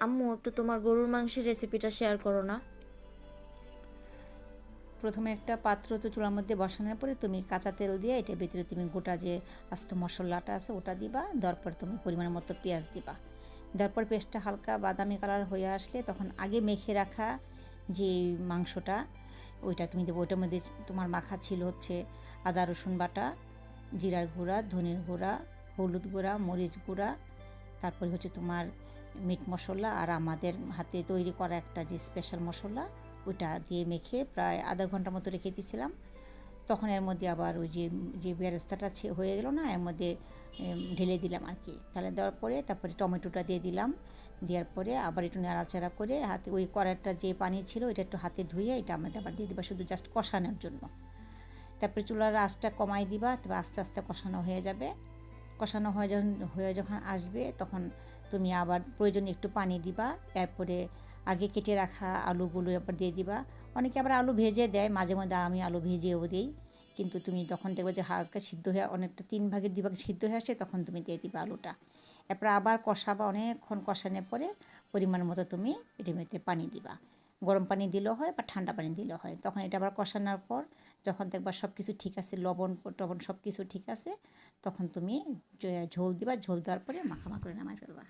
আম্মু একটু তোমার গরুর মাংসের রেসিপিটা শেয়ার করো না। প্রথমে একটা পাত্র তো চুলার মধ্যে বসানোর পরে তুমি কাঁচা তেল দিয়ে এটার ভিতরে তুমি গোটা যে আস্ত মশলাটা আছে ওটা দিবা, দেওয়ার পর তুমি পরিমাণ মতো পেঁয়াজ দিবা। দেওয়ার পর পেঁয়াজটা হালকা বাদামি কালার হয়ে আসলে তখন আগে মেখে রাখা যে মাংসটা ওইটা তুমি দেবো। ওইটার মধ্যে তোমার মাখা ছিল হচ্ছে আদা রসুন বাটা, জিরার গুঁড়া, ধনের গুঁড়া, হলুদ গুঁড়া, মরিচ গুঁড়া, তারপরে হচ্ছে তোমার মিট মশলা আর আমাদের হাতে তৈরি করা একটা যে স্পেশাল মশলা ওটা দিয়ে মেখে প্রায় আধা ঘন্টা মতো রেখে দিয়েছিলাম। তখন এর মধ্যে আবার ওই যে যে বেরেস্তাটা হয়ে গেল না, এর মধ্যে ঢেলে দিলাম আর কি। তাহলে দেওয়ার পরে তারপরে টমেটোটা দিয়ে দিলাম। দেওয়ার পরে আবার একটু নাড়াচাড়া করে হাতে ওই কড়াইটা যে পানি ছিল এটা একটু হাতে ধুয়ে এটা আমাদের আবার দিয়ে দিবা, শুধু জাস্ট কষানোর জন্য। তারপরে চুলার আঁচটা কমাই দিবা, তবে আস্তে আস্তে কষানো হয়ে যাবে। কষানো হয়ে যখন আসবে তখন তুমি আবার প্রয়োজনে একটু পানি দিবা। এরপরে আগে কেটে রাখা আলুগুলো আবার দিয়ে দিবা। অনেকে আবার আলু ভেজে দেয়, মাঝে মধ্যে আমি আলু ভেজেও দিই। কিন্তু তুমি যখন দেখবে যে হালকা সিদ্ধ হয়ে অনেকটা 3 ভাগের 2 ভাগ সিদ্ধ হয়ে আসে তখন তুমি দিয়ে দিবা আলুটা। এরপর আবার কষাবা, অনেকক্ষণ কষানোর পরে পরিমাণ মতো তুমি এটার মধ্যে পানি দিবা। গরম পানি দিলেও হয় বা ঠান্ডা পানি দিলেও হয়। তখন এটা আবার কষানোর পর যখন দেখবা সব কিছু ঠিক আছে, লবণ টবণ সব কিছু ঠিক আছে, তখন তুমি ঝোল দিবা। ঝোল দেওয়ার পরে মাখামা করে নামাই ফেলবা।